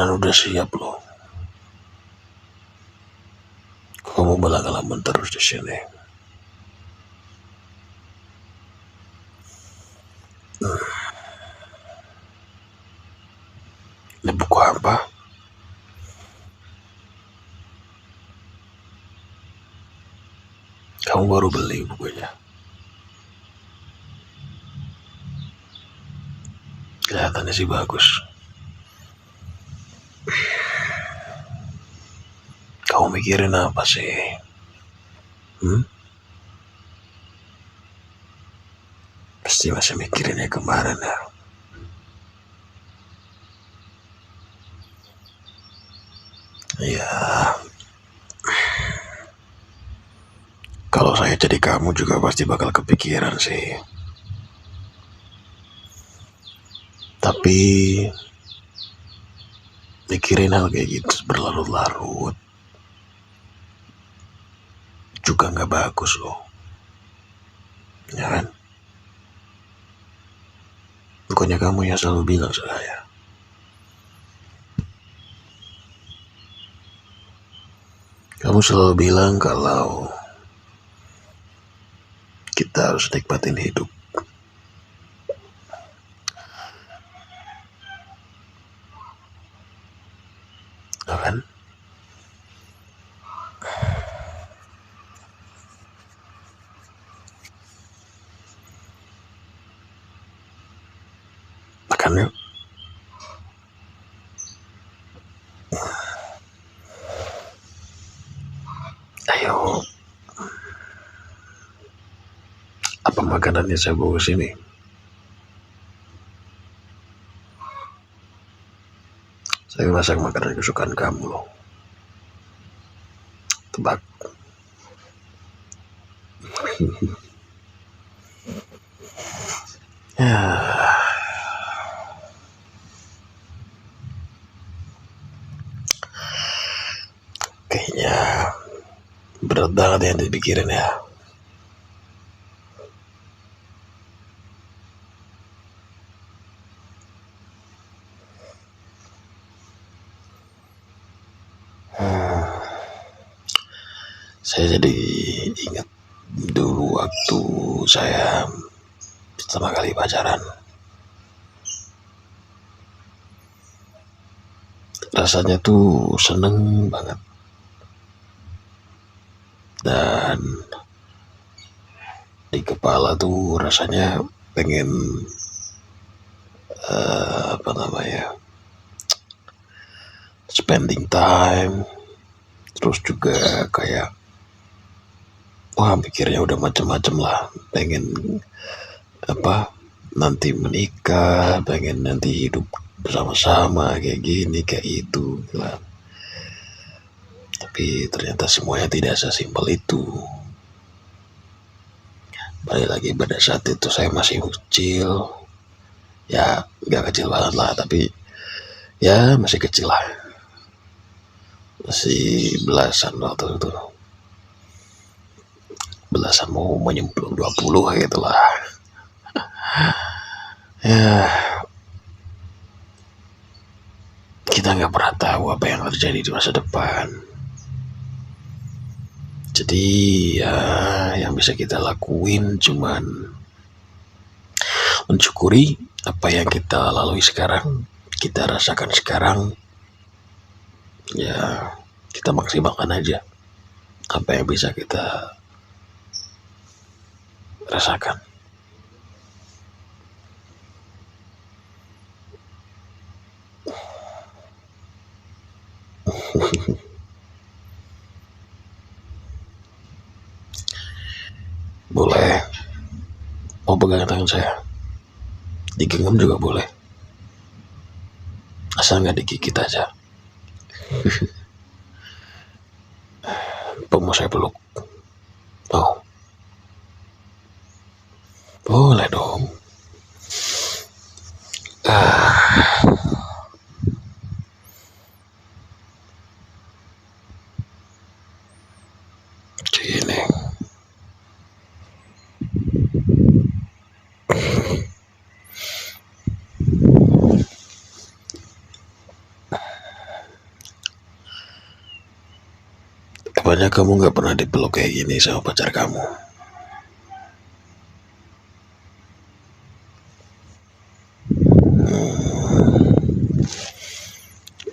makanan udah siap loh. Kamu malah ngelamun terus di sini. Ini buku apa? Kamu baru beli bukunya? Kelihatannya sih bagus. Kamu mikirin apa sih? Pasti masih mikirin yang kemarin ya. Ya, kalau saya jadi kamu juga pasti bakal kepikiran sih. Tapi mikirin hal kayak gitu berlarut-larut juga nggak bagus loh, ya kan? Bukannya kamu yang selalu bilang saya. Kamu selalu bilang kalau kita harus nikmatin hidup. Ya kan? Makan yuk. Ayo. Apa makanannya saya bawa ke sini? Saya masak makanan kesukaan kamu loh. Tebak. Ya. Kayaknya berat banget yang dipikirin ya. Saya jadi ingat dulu waktu saya pertama kali pacaran. Rasanya tuh seneng banget. Dan di kepala tuh rasanya pengen spending time. Terus juga kayak pikirnya udah macem-macem lah, pengen nanti menikah, pengen nanti hidup bersama-sama kayak gini kayak itu lah. Tapi ternyata semuanya tidak sesimpel itu. Balik lagi pada saat itu saya masih kecil, ya nggak kecil banget lah, tapi ya masih kecil lah, masih belasan waktu itu, belasan mau menyemplung 20 gitu lah. Ya, kita nggak pernah tahu apa yang terjadi di masa depan. Jadi ya yang bisa kita lakuin cuman mensyukuri apa yang kita lalui sekarang, kita rasakan sekarang. Ya kita maksimalkan aja apa yang bisa kita rasakan. Boleh, mau pegang tangan saya, digenggam juga boleh, asal nggak digigit aja. Mau saya peluk? Mau? Boleh dong. Sini. Soalnya kamu gak pernah dipeluk kayak gini sama pacar kamu.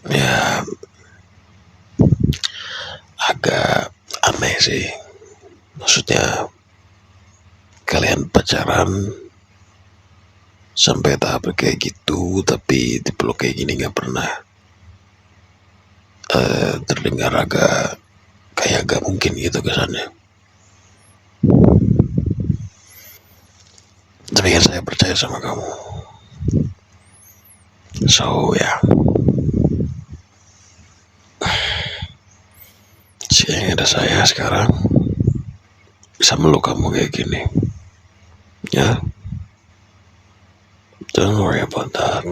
Ya agak aneh sih. Maksudnya kalian pacaran sampai tahap kayak gitu, tapi dipeluk kayak gini gak pernah. Terdengar agak kayak gak mungkin gitu kesannya. Tapi kan saya percaya sama kamu. So ya, yang ada saya sekarang bisa meluk kamu kayak gini. Ya, don't worry about that.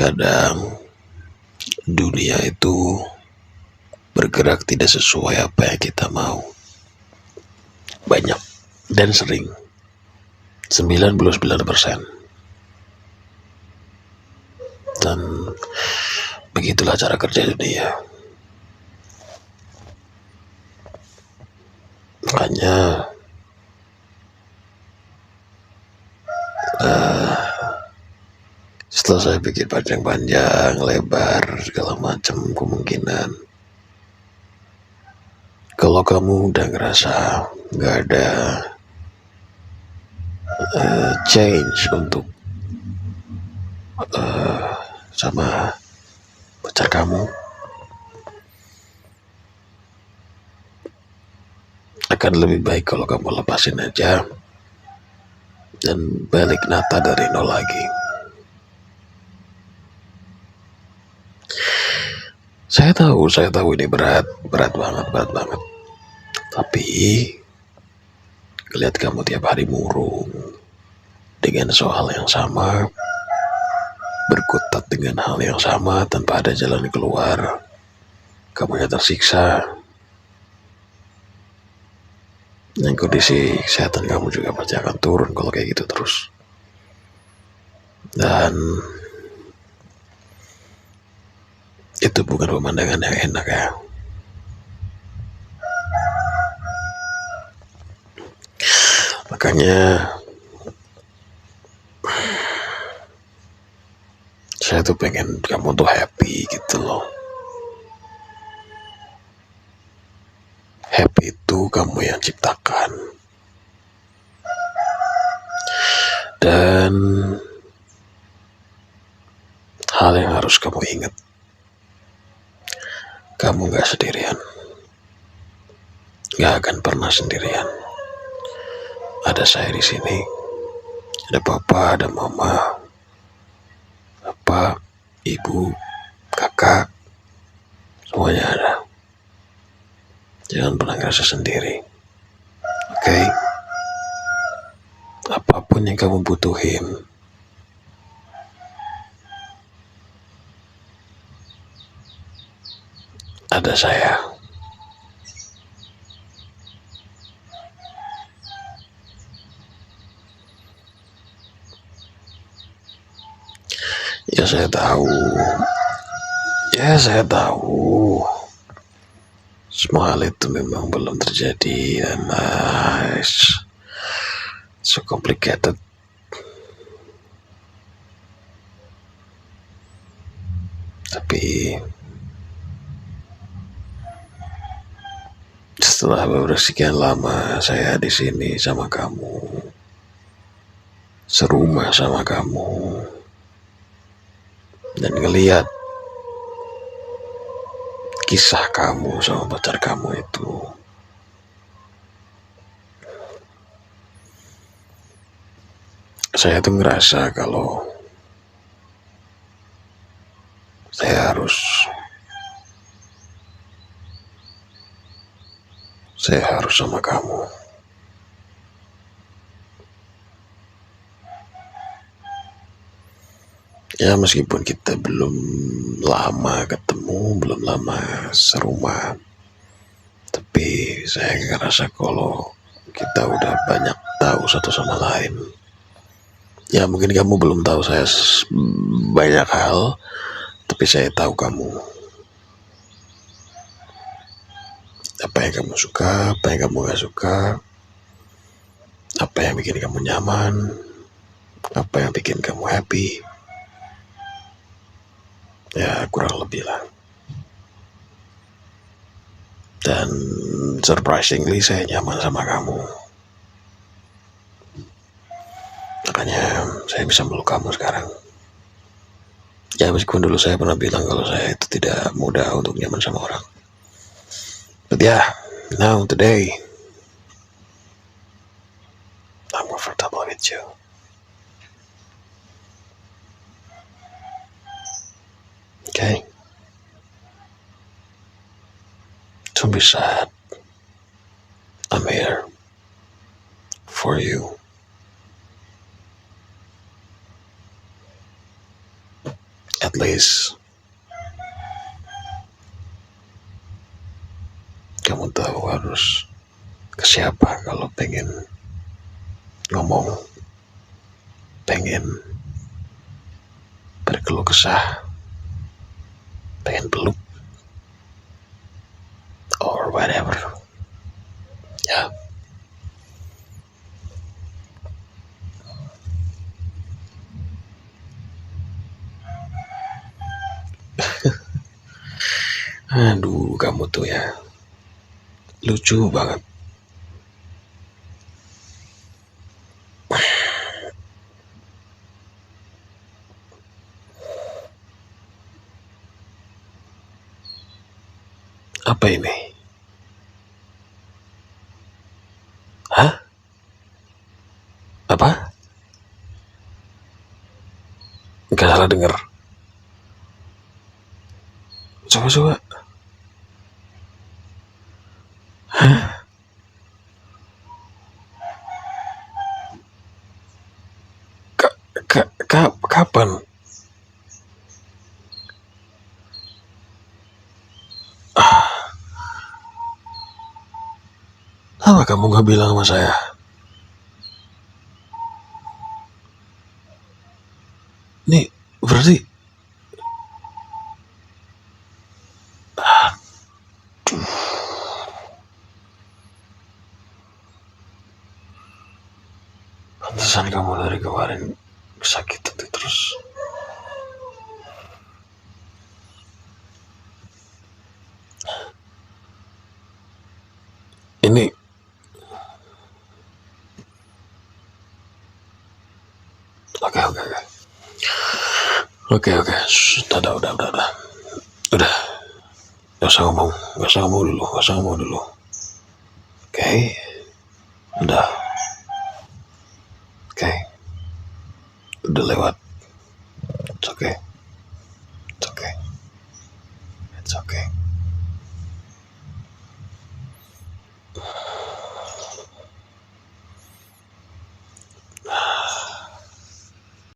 Kadang dunia itu bergerak tidak sesuai apa yang kita mau. Banyak dan sering. 99%. Dan begitulah cara kerja dunia. Makanya setelah saya pikir panjang-panjang, lebar, segala macam kemungkinan, kalau kamu udah ngerasa nggak ada change untuk sama pacar kamu, akan lebih baik kalau kamu lepasin aja dan balik nata dari nol lagi. Saya tahu ini berat banget. Tapi lihat kamu tiap hari murung dengan soal yang sama, berkutat dengan hal yang sama tanpa ada jalan keluar. Kamu tersiksa. Dan kondisi kesehatan kamu juga pasti akan turun kalau kayak gitu terus. Dan itu bukan pemandangan yang enak ya. Makanya saya tuh pengen kamu tuh happy gitu loh. Happy itu kamu yang ciptakan. Dan hal yang harus kamu ingat, kamu gak sendirian. Gak akan pernah sendirian. Ada saya di sini. Ada papa, ada mama, bapak, ibu, kakak, semuanya ada. Jangan pernah ngerasa sendiri. Oke? Apapun yang kamu butuhin, ada saya. Saya tahu. Semua hal itu memang belum terjadi dan so complicated. Tapi setelah beberapa sekian lama saya di sini sama kamu, serumah sama kamu, dan ngelihat kisah kamu sama pacar kamu itu, saya tuh ngerasa kalau saya harus sama kamu. Ya meskipun kita belum lama ketemu, belum lama serumah, tapi saya ngerasa kalau kita udah banyak tahu satu sama lain. Ya mungkin kamu belum tahu saya banyak hal, tapi saya tahu kamu. Apa yang kamu suka, apa yang kamu gak suka, apa yang bikin kamu nyaman, apa yang bikin kamu happy. Ya kurang lebih lah. Dan surprisingly saya nyaman sama kamu. Makanya saya bisa meluk kamu sekarang. Ya meskipun dulu saya pernah bilang kalau saya itu tidak mudah untuk nyaman sama orang. But yeah, now today I'm comfortable with you. Okay? Don't be sad. I'm here for you. At least kamu tahu harus ke siapa kalau pengen ngomong, pengen berkeluh kesah, pengen peluk, or whatever. Ya. Aduh, kamu tuh ya lucu banget. Apa ini? Hah? Apa? Gak salah denger. Coba-coba. Hah? Kapan? Apa kamu gak bilang sama saya? Nih, berarti pantesan kamu dari kemarin sakit terus. Ini Oke. Udah. Gak usah ngomong dulu. Oke. Udah. Oke. Udah lewat. It's okay. It's okay.